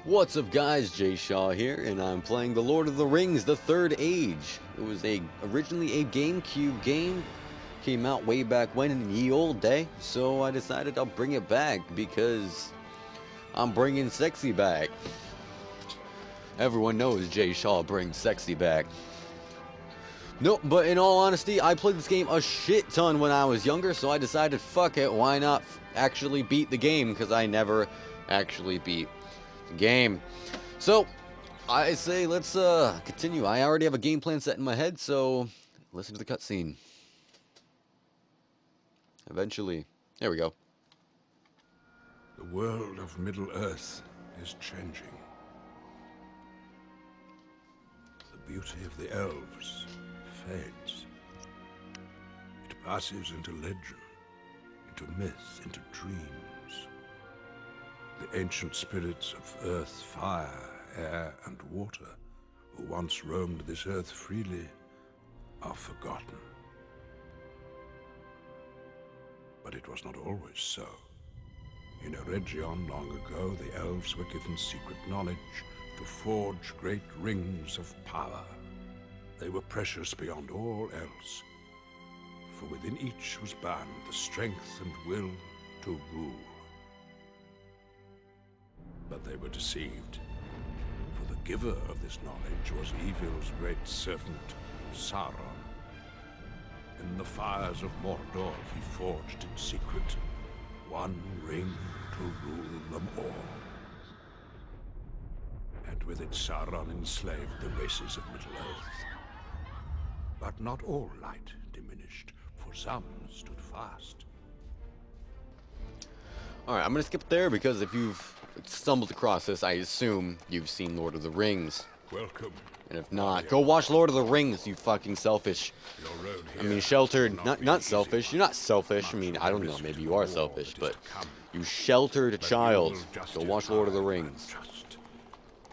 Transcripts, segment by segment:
What's up guys, Jay Shaw here, and I'm playing The Lord of the Rings, The Third Age. It was originally a GameCube game, came out way back when in ye old day, so I decided I'll bring it back because I'm bringing sexy back. Everyone knows Jay Shaw brings sexy back. Nope, but in all honesty, I played this game a shit ton when I was younger, so I decided, fuck it, why not actually beat the game, because I never actually beat game. So I say let's continue. I already have a game plan set in my head, so listen to the cutscene. Eventually, there we go. The world of Middle-earth is changing. The beauty of the elves fades. It passes into legend, into myth, into dreams. The ancient spirits of earth, fire, air, and water, who once roamed this earth freely, are forgotten. But it was not always so. In Eregion long ago, the elves were given secret knowledge to forge great rings of power. They were precious beyond all else, for within each was bound the strength and will to rule. But they were deceived, for the giver of this knowledge was evil's great servant, Sauron. In the fires of Mordor he forged in secret one ring to rule them all. And with it Sauron enslaved the races of Middle-earth. But not all light diminished, for some stood fast. Alright, I'm gonna skip there because if you've stumbled across this, I assume you've seen Lord of the Rings. Welcome. And if not, go watch Lord of the Rings, you fucking selfish. I mean, sheltered, not selfish. You're not selfish. I mean, I don't know, maybe you are selfish, but you sheltered child. Go watch Lord of the Rings.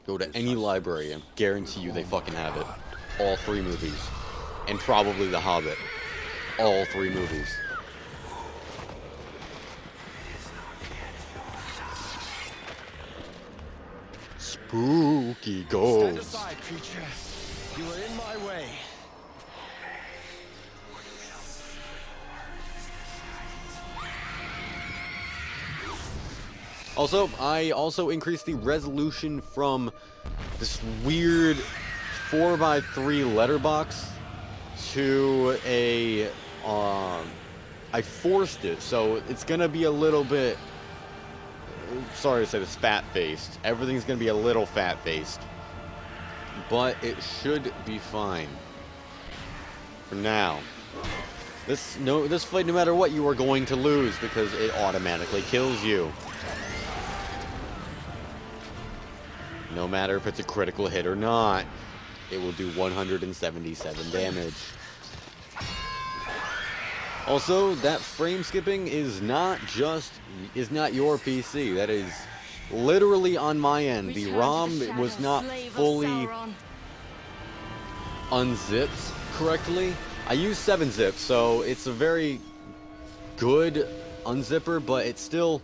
Go to any library, I guarantee you they fucking have it. All 3 movies. And probably The Hobbit. All 3 movies. Spooky ghosts. Stand aside, creature. You are in my way. Also, I also increased the resolution from this weird 4x3 letterbox to a I forced it, so it's gonna be a little bit, sorry to say this, fat-faced. Everything's gonna be a little fat-faced, but it should be fine for now. This fight, no matter what, you are going to lose because it automatically kills you. No matter if it's a critical hit or not, it will do 177 damage. Also, that frame skipping is not your PC. That is literally on my end. The ROM was not fully unzipped correctly. I use 7-zip, so it's a very good unzipper, but it's still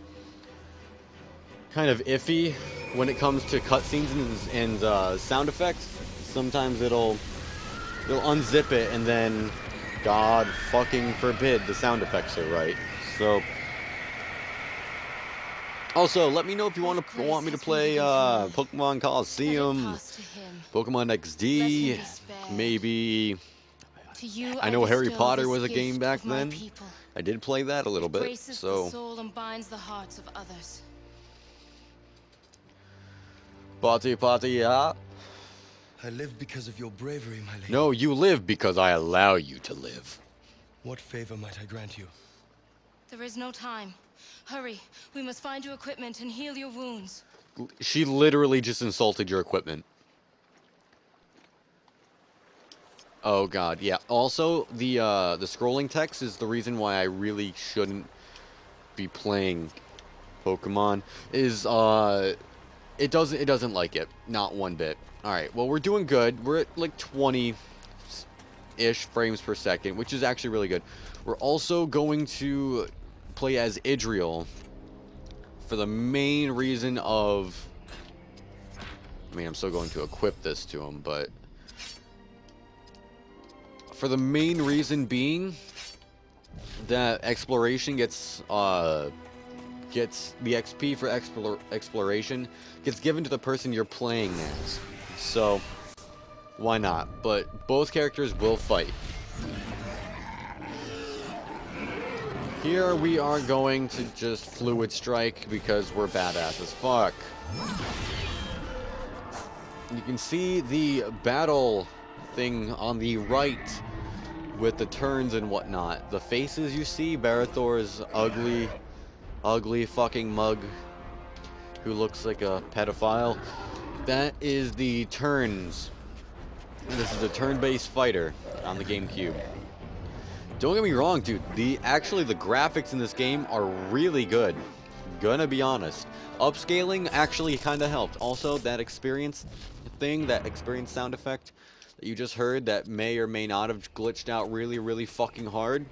kind of iffy when it comes to cutscenes and sound effects. Sometimes it'll unzip it and then, God fucking forbid, the sound effects are right. So, also, let me know if you want me to play Pokemon Coliseum, Pokemon XD, maybe. I know Harry Potter was a game back then. I did play that a little bit, so. Party, yeah. I live because of your bravery, my lady. No, you live because I allow you to live. What favor might I grant you? There is no time. Hurry. We must find your equipment and heal your wounds. She literally just insulted your equipment. Oh god, yeah. Also, the scrolling text is the reason why I really shouldn't be playing Pokemon. It doesn't like it. Not one bit. Alright, well, we're doing good. We're at like 20-ish frames per second, which is actually really good. We're also going to play as Idriel for the main reason of I mean, I'm still going to equip this to him, but for the main reason being that exploration gets the XP for exploration gets given to the person you're playing as. So why not? But both characters will fight. Here we are going to just fluid strike because we're badass as fuck. You can see the battle thing on the right with the turns and whatnot. The faces you see, Barathor's ugly fucking mug who looks like a pedophile. That is the turns. This is a turn-based fighter on the GameCube. Don't get me wrong, dude. The graphics in this game are really good. Gonna be honest. Upscaling actually kind of helped. Also, that experience thing, that experience sound effect that you just heard that may or may not have glitched out really, really fucking hard.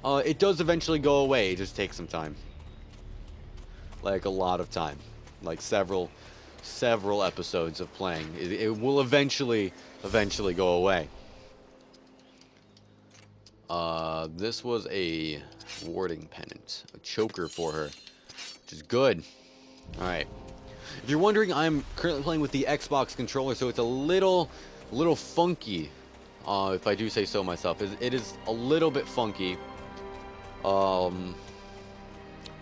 It does eventually go away. It just takes some time. Like a lot of time. Like several episodes of playing. It will eventually go away. This was a warding pennant. A choker for her. Which is good. Alright. If you're wondering, I'm currently playing with the Xbox controller, so it's a little funky. If I do say so myself. It is a little bit funky.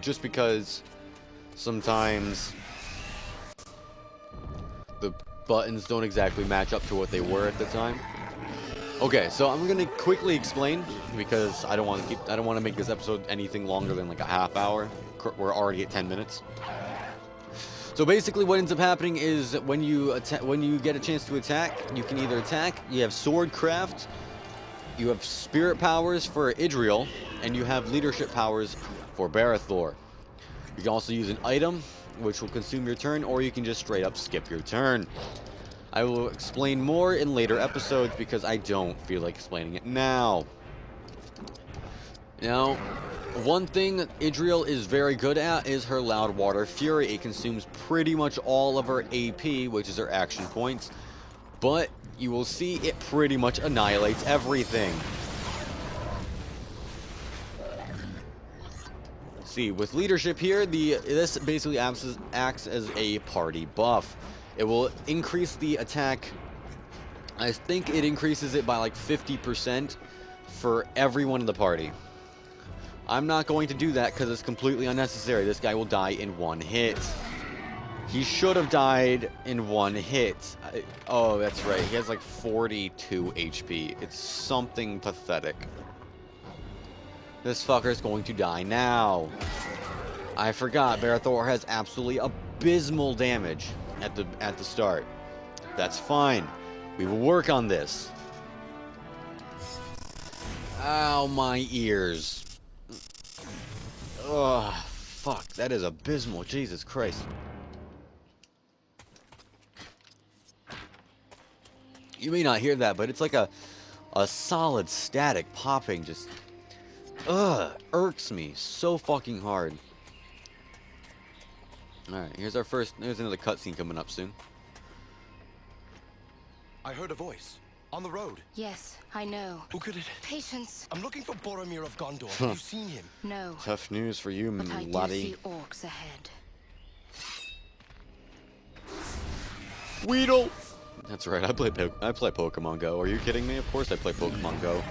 Just because sometimes the buttons don't exactly match up to what they were at the time. Okay, so I'm gonna quickly explain because I don't want to make this episode anything longer than like a half hour. We're already at 10 minutes. So basically, what ends up happening is when you get a chance to attack, you can either attack. You have swordcraft, you have spirit powers for Idriel, and you have leadership powers for Barathor. You can also use an item, which will consume your turn, or you can just straight up skip your turn. I will explain more in later episodes because I don't feel like explaining it now. Now, one thing that Idriel is very good at is her Loud Water Fury. It consumes pretty much all of her AP, which is her action points, but you will see it pretty much annihilates everything. See, with leadership here, this basically acts as a party buff. It will increase the attack. I think it increases it by like 50% for everyone in the party. I'm not going to do that because it's completely unnecessary. This guy will die in one hit. He should have died in one hit. Oh, that's right. He has like 42 HP. It's something pathetic. This fucker is going to die now. I forgot. Barathor has absolutely abysmal damage at the start. That's fine. We will work on this. Ow, my ears. Ugh, fuck. That is abysmal. Jesus Christ. You may not hear that, but it's like a solid static popping. Just irks me so fucking hard. Alright, here's another cutscene coming up soon. I heard a voice. On the road. Yes, I know. Who could it? Patience. I'm looking for Boromir of Gondor. Have you seen him? No. Tough news for you, But I do laddie. see orcs ahead. Weedle! That's right, I play Pokemon Go. Are you kidding me? Of course I play Pokemon Go.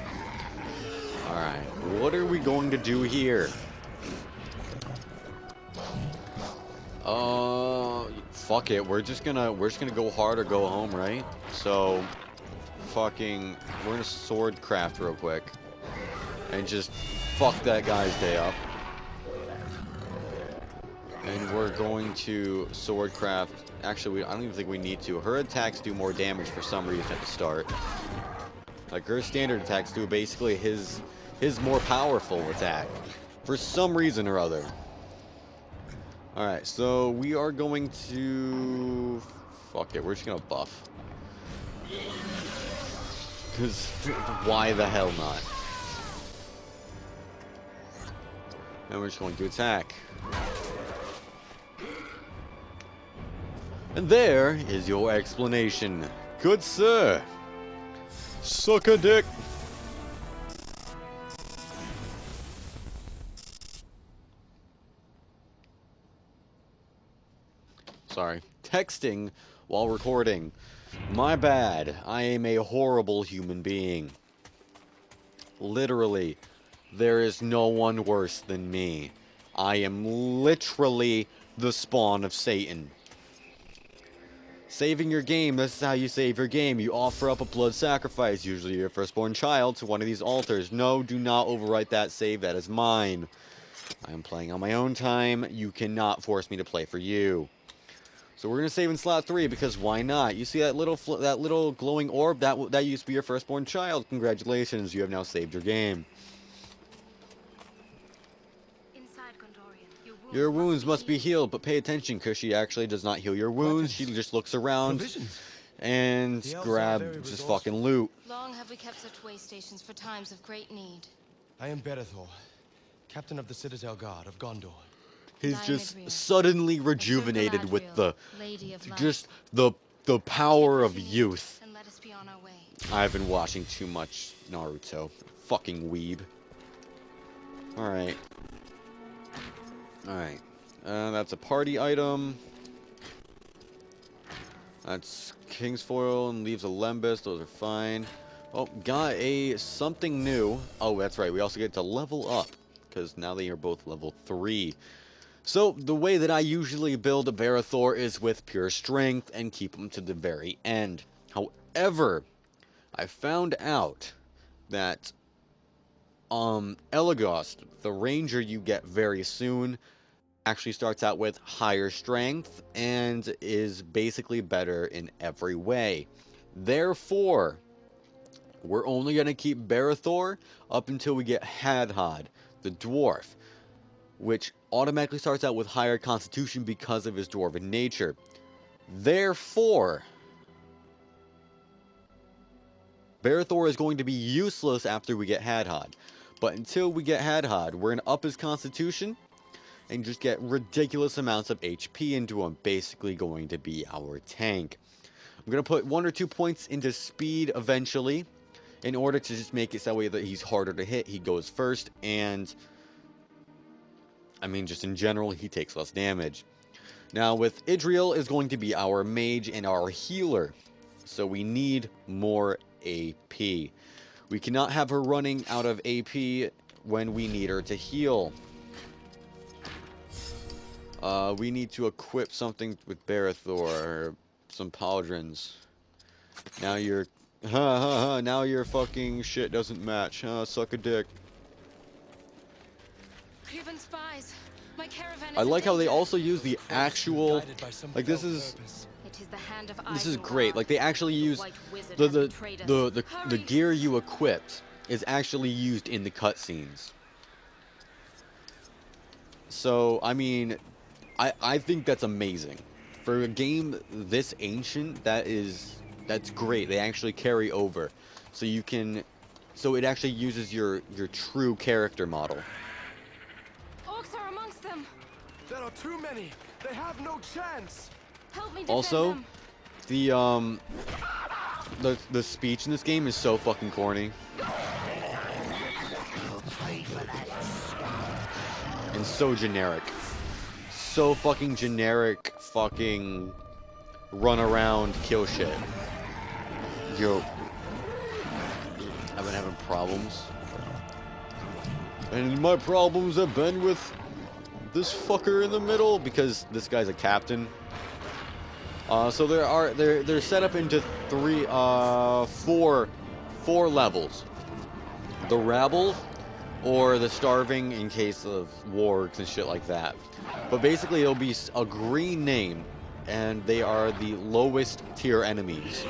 Alright, what are we going to do here? Fuck it. We're just gonna go hard or go home, right? So, we're gonna sword craft real quick and just fuck that guy's day up. And we're going to sword craft. Actually, I don't even think we need to. Her attacks do more damage for some reason at the start. Like her standard attacks do basically his more powerful attack for some reason or other. Alright, so we are going to... Fuck it, we're just gonna buff. Because why the hell not? And we're just going to attack. And there is your explanation. Good sir. Suck a dick. Sorry. Texting while recording. My bad. I am a horrible human being. Literally. There is no one worse than me. I am literally the spawn of Satan. Saving your game, this is how you save your game. You offer up a blood sacrifice, usually your firstborn child, to one of these altars. No, do not overwrite that save, that is mine. I am playing on my own time. You cannot force me to play for you. So we're gonna save in slot 3 because why not? You see that little glowing orb? That used to be your firstborn child. Congratulations, you have now saved your game. Your wounds must be healed, but pay attention, because she actually does not heal your wounds. She just looks around and grabs just fucking loot. Long have we kept such way stations for times of great need. I am Berethor, captain of the Citadel Guard of Gondor. He's just suddenly rejuvenated with the power of youth. And let us be on our way. I've been watching too much Naruto. Fucking weeb. Alright. Alright. That's a party item. That's King's Foil and Leaves of Lembas. Those are fine. Oh, got something new. Oh, that's right. We also get to level up, because now they are both level 3. So, the way that I usually build a Berethor is with pure strength and keep them to the very end. However, I found out that Elagos, the ranger you get very soon, actually starts out with higher strength and is basically better in every way. Therefore, we're only going to keep Berethor up until we get Hadhad, the dwarf, which automatically starts out with higher constitution because of his dwarven nature. Therefore, Berethor is going to be useless after we get Hadhad. But until we get Hadhad, we're going to up his constitution and just get ridiculous amounts of HP into him. Basically going to be our tank. I'm going to put 1 or 2 points into speed eventually, in order to just make it so way that he's harder to hit. He goes first, and I mean, just in general, he takes less damage. Now, with Idriel is going to be our mage and our healer, so we need more AP. We cannot have her running out of AP when we need her to heal. We need to equip something with Berethor, some pauldrons. Now your now your fucking shit doesn't match. Suck a dick. Cuban spies. My caravan is I like in how they danger. also use the actual, like, this is great. Like, they actually use the gear you equipped is actually used in the cutscenes. So I mean, I think that's amazing for a game this ancient. That's great. They actually carry over, so you can, so it actually uses your true character model. Orcs are amongst them. There are too many. They have no chance. Help me defend Also, them. the speech in this game is so fucking corny. And so generic. So fucking generic, fucking run around, kill shit. Yo. I've been having problems. And my problems have been with this fucker in the middle, because this guy's a captain. So they're set up into four levels. The rabble, or the starving in case of wargs and shit like that. But basically it'll be a green name, and they are the lowest tier enemies.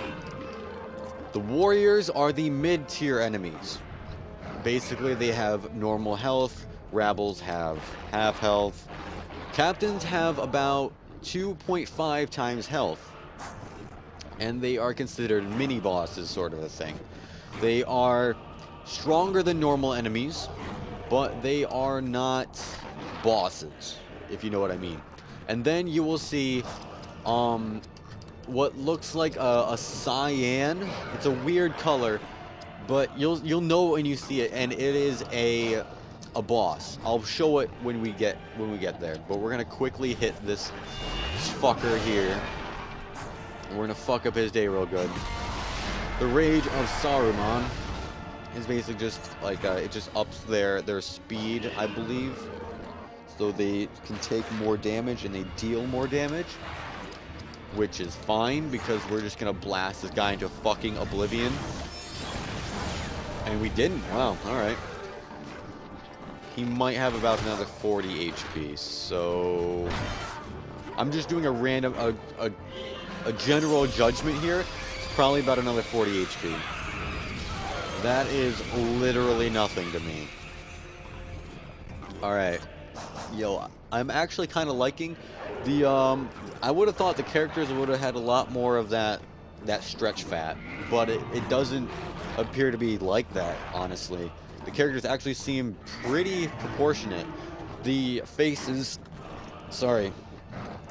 The warriors are the mid-tier enemies. Basically they have normal health, rabbles have half health, captains have about 2.5 times health, and they are considered mini bosses, sort of a thing. They are stronger than normal enemies, but they are not bosses, if you know what I mean. And then you will see what looks like a cyan. It's a weird color, but you'll know when you see it, and it is a boss. I'll show it when we get there. But we're gonna quickly hit this fucker here. We're gonna fuck up his day real good. The Rage of Saruman is basically just like it just ups their speed, I believe, so they can take more damage and they deal more damage, which is fine because we're just gonna blast this guy into fucking oblivion. And we didn't. Wow. All right. He might have about another 40 HP. So I'm just doing a random, a general judgment here. It's probably about another 40 HP. That is literally nothing to me. All right. Yo, I'm actually kind of liking the. I would have thought the characters would have had a lot more of that stretch fat, but it doesn't appear to be like that, honestly. The characters actually seem pretty proportionate. The faces, sorry,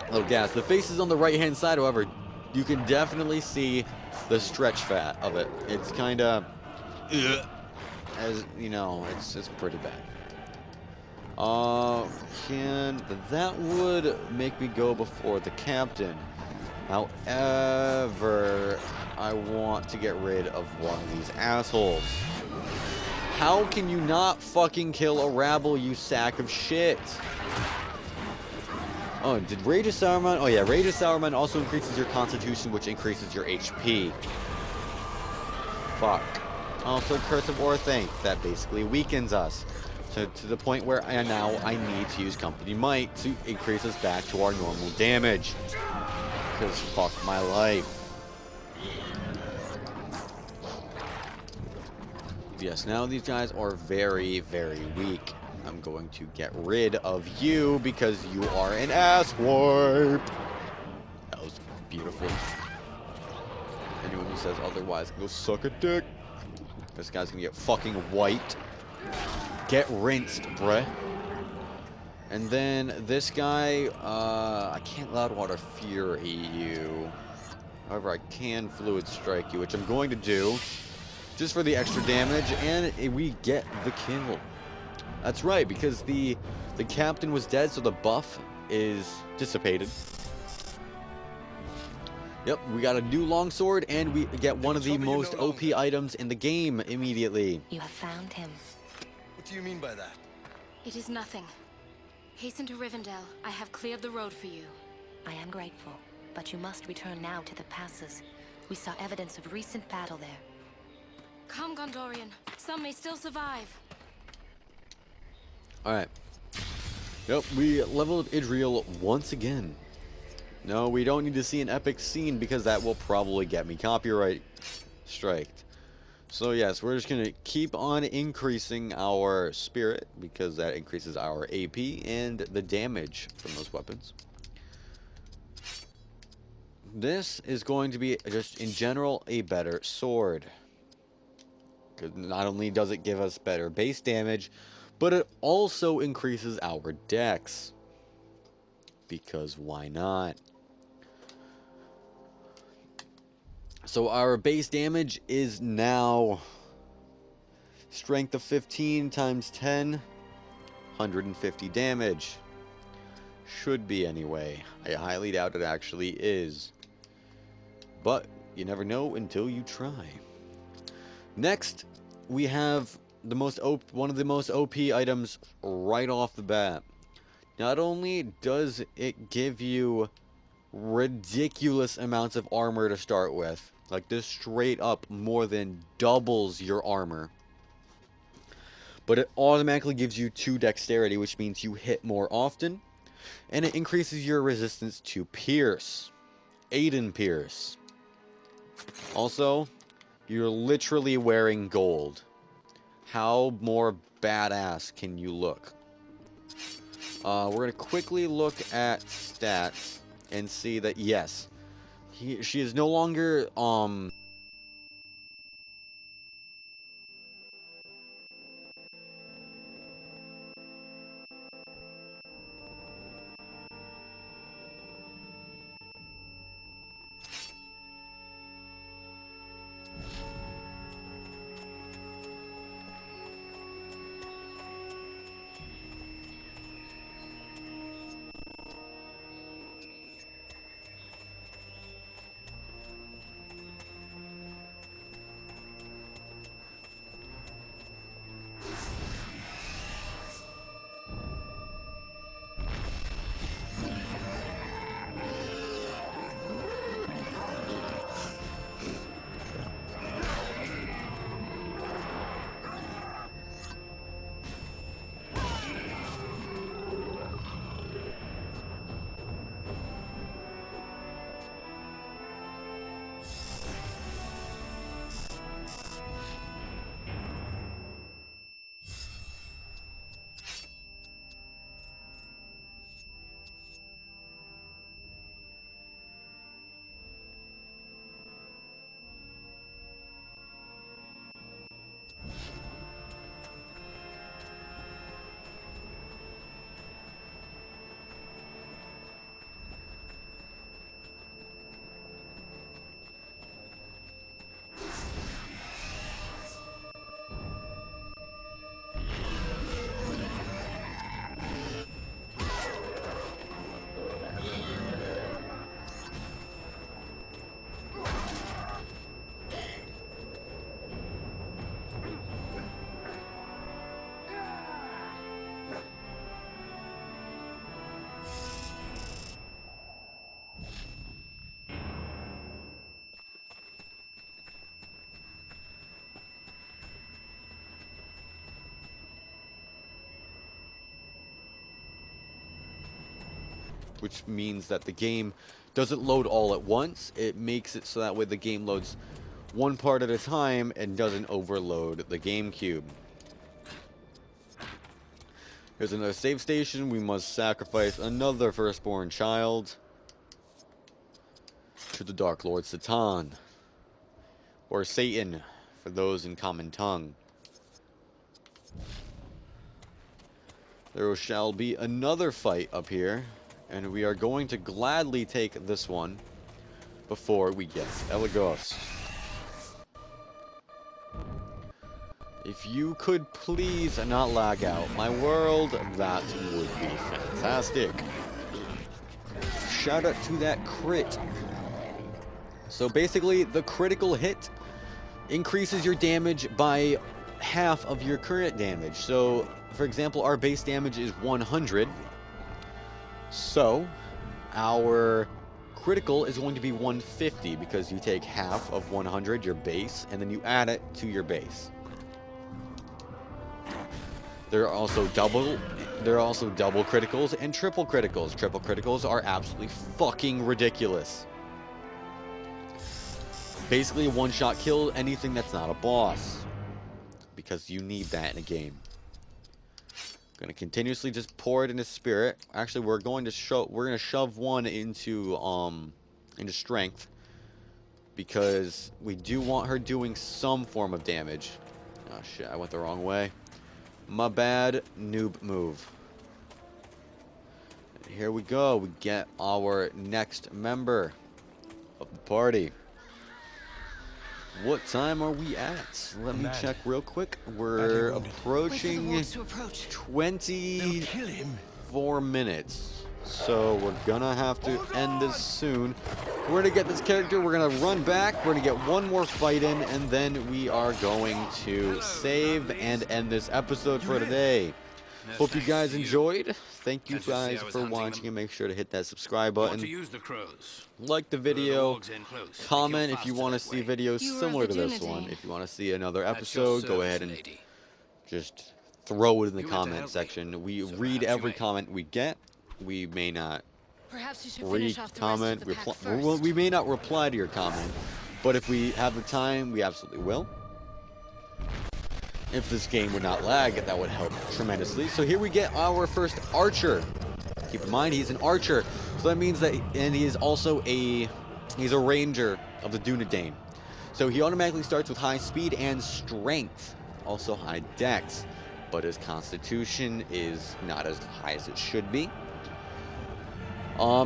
a little gas. The faces on the right-hand side, however, you can definitely see the stretch fat of it. It's kind of, as you know, it's pretty bad. That would make me go before the captain. However, I want to get rid of one of these assholes. How can you not fucking kill a rabble, you sack of shit? Oh, did Rage of Saruman? Oh yeah, Rage of Saruman also increases your constitution, which increases your HP. Fuck. Also, Curse of Orthanc, that basically weakens us. So, to the point where now I need to use Company Might to increase us back to our normal damage. Because fuck my life. Yes, now these guys are very, very weak. I'm going to get rid of you because you are an asswipe. That was beautiful. Anyone who says otherwise can go suck a dick. This guy's gonna get fucking wiped. Get rinsed, bruh. And then this guy, I can't Loudwater Fury you. However, I can Fluid Strike you, which I'm going to do. Just for the extra damage, and we get the kill. That's right, because the captain was dead, so the buff is dissipated. Yep, we got a new longsword, and we get one of the most OP items in the game immediately. You have found him. What do you mean by that? It is nothing. Hasten to Rivendell. I have cleared the road for you. I am grateful, but you must return now to the passes. We saw evidence of recent battle there. Come, Gondorian. Some may still survive. Alright. Yep, we leveled Idriel once again. No, we don't need to see an epic scene because that will probably get me copyright striked. So yes, we're just going to keep on increasing our spirit because that increases our AP and the damage from those weapons. This is going to be just in general a better sword. Because not only does it give us better base damage, but it also increases our dex. Because why not? So our base damage is now strength of 15 times 10, 150 damage. Should be anyway. I highly doubt it actually is. But you never know until you try. Next, we have the one of the most OP items right off the bat. Not only does it give you ridiculous amounts of armor to start with, like this straight up more than doubles your armor, but it automatically gives you 2 dexterity, which means you hit more often, and it increases your resistance to pierce. Aiden Pierce. Also, you're literally wearing gold. How more badass can you look? We're going to quickly look at stats and see that, yes, she is no longer, which means that the game doesn't load all at once. It makes it so that way the game loads one part at a time and doesn't overload the GameCube. Here's another save station. We must sacrifice another firstborn child to the Dark Lord Satan, or Satan for those in common tongue. There shall be another fight up here, and we are going to gladly take this one before we get Elagos. If you could please not lag out my world, that would be fantastic. Shout out to that crit. So basically, the critical hit increases your damage by half of your current damage. So, for example, our base damage is 100. So, our critical is going to be 150 because you take half of 100, your base, and then you add it to your base. There are also double criticals and triple criticals. Triple criticals are absolutely fucking ridiculous. Basically, one-shot kill anything that's not a boss, because you need that in a game. Gonna continuously just pour it into spirit. Actually, we're gonna shove one into strength, because we do want her doing some form of damage. Oh shit, I went the wrong way. My bad, noob move. And here we go. We get our next member of the party. What time are we at? Let me check real quick. We're approaching 24 minutes. So we're gonna have to end this soon. We're gonna get this character, we're gonna run back, we're gonna get one more fight in, and then we are going to save and end this episode for today. Hope you guys enjoyed. Thank you guys for watching, and make sure to hit that subscribe button. Like the video, comment if you want to see videos similar to this one. If you want to see another episode, go ahead and just throw it in the comment section. We read every comment we get. We may not comment, we may not reply to your comment, but if we have the time, we absolutely will. If this game would not lag, that would help tremendously. So here we get our first archer. Keep in mind, he's an archer, so that means that, and he is also he's a ranger of the Dunedain. So he automatically starts with high speed and strength, also high dex, but his constitution is not as high as it should be.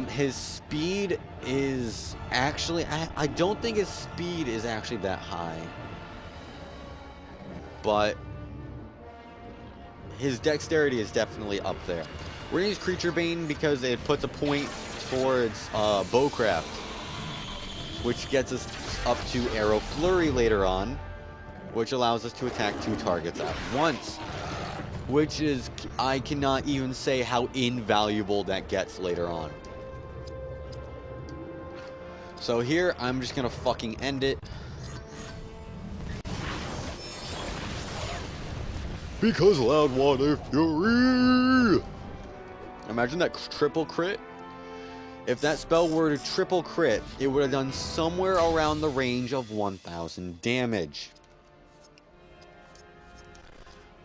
His speed is actually, I don't think his speed is actually that high, but his dexterity is definitely up there. We're gonna use Creature Bane because it puts a point towards bowcraft, which gets us up to Arrow Flurry later on, which allows us to attack 2 targets at once, which is, I cannot even say how invaluable that gets later on. So here, I'm just gonna fucking end it. Because Loud Water Fury! Imagine that triple crit. If that spell were to triple crit, it would have done somewhere around the range of 1,000 damage.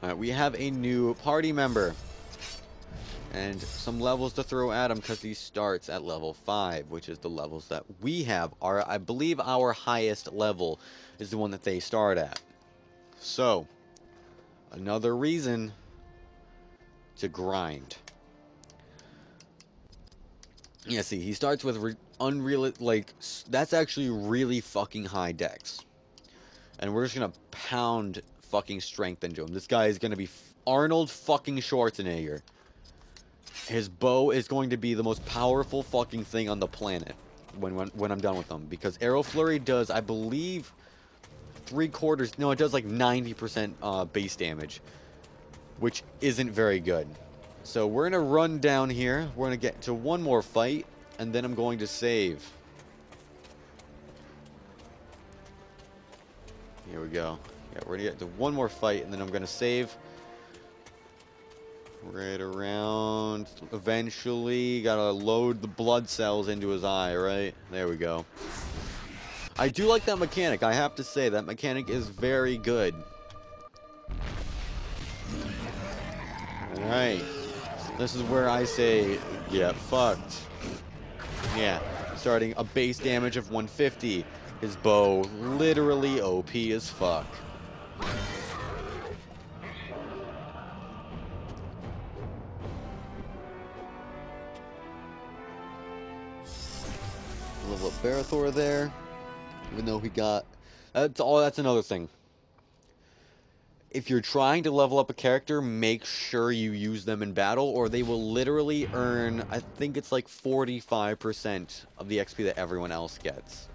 Alright, we have a new party member. And some levels to throw at him because he starts at level 5, which is the levels that we have. I believe our highest level is the one that they start at. So, another reason to grind. Yeah, see, he starts with unreal, like, that's actually really fucking high dex. And we're just gonna pound fucking strength into him. This guy is gonna be Arnold fucking Schwarzenegger. His bow is going to be the most powerful fucking thing on the planet when I'm done with him. Because Arrow Flurry does, I believe, 3/4, no, it does like 90% base damage, which isn't very good. So we're going to run down here. We're going to get to one more fight, and then I'm going to save. Here we go. Yeah, we're going to get to one more fight, and then I'm going to save. right around. Eventually, gotta load the blood cells into his eye, right? There we go. I do like that mechanic. I have to say, that mechanic is very good. Alright. This is where I say, get fucked. Yeah. Starting a base damage of 150. His bow literally OP as fuck. Level up Barathor there. Even though he got... That's another thing. If you're trying to level up a character, make sure you use them in battle, or they will literally earn, I think it's like 45% of the XP that everyone else gets.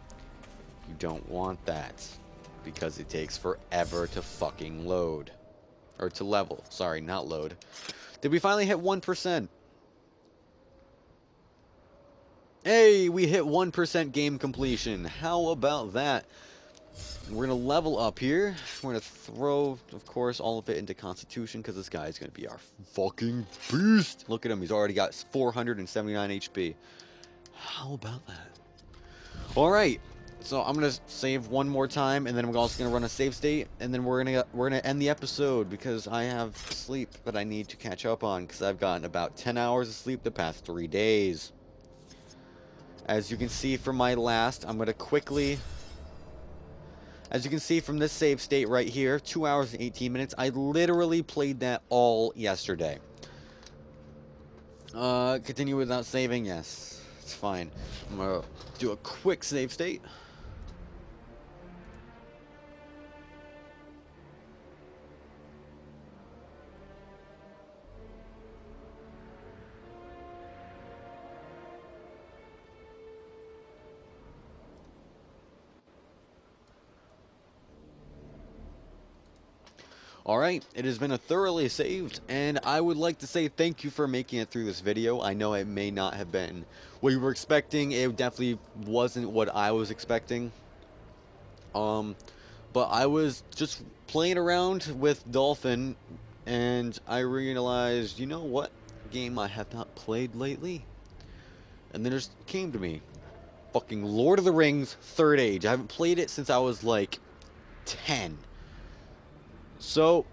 You don't want that, because it takes forever to fucking load. Or to level. Sorry, not load. Did we finally hit 1%? Hey, we hit 1% game completion. How about that? We're going to level up here. We're going to throw, of course, all of it into Constitution, because this guy is going to be our fucking beast. Look at him. He's already got 479 HP. How about that? Alright. So I'm going to save one more time, and then I'm also going to run a save state, and then we're going to end the episode, because I have sleep that I need to catch up on, because I've gotten about 10 hours of sleep the past 3 days. As you can see from my last, I'm going to quickly... As you can see from this save state right here, 2 hours and 18 minutes. I literally played that all yesterday. Continue without saving? Yes. It's fine. I'm going to do a quick save state. Alright, it has been a thoroughly saved, and I would like to say thank you for making it through this video. I know it may not have been what you were expecting. It definitely wasn't what I was expecting. But I was just playing around with Dolphin, and I realized, you know what game I have not played lately? And then it just came to me. Fucking Lord of the Rings 3rd Age. I haven't played it since I was like 10. So,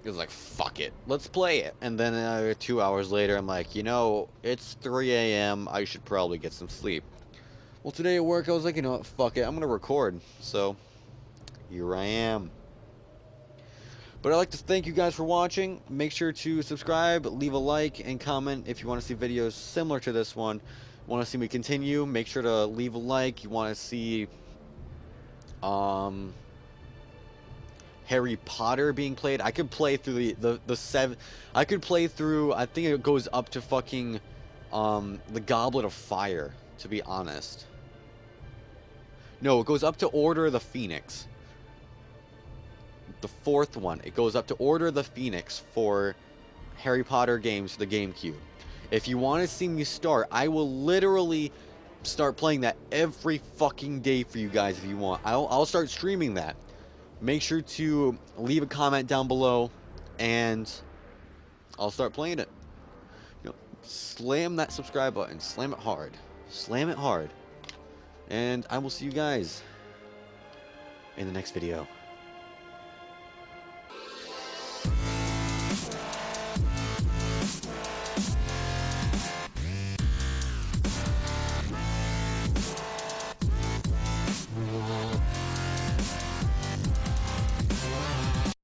it was like, fuck it, let's play it. And then 2 hours later, I'm like, you know, it's 3 a.m., I should probably get some sleep. Well, today at work, I was like, you know what, fuck it, I'm gonna record. So, here I am. But I'd like to thank you guys for watching. Make sure to subscribe, leave a like, and comment if you want to see videos similar to this one. Want to see me continue, make sure to leave a like. You want to see, Harry Potter being played. I could play through the 7. I could play through, I think it goes up to fucking the Goblet of Fire, to be honest. No, it goes up to Order of the Phoenix. The 4th one. It goes up to Order of the Phoenix for Harry Potter games for the GameCube. If you want to see me start, I will literally start playing that every fucking day for you guys if you want. I'll start streaming that. Make sure to leave a comment down below, and I'll start playing it. You know, slam that subscribe button. Slam it hard. Slam it hard. And I will see you guys in the next video.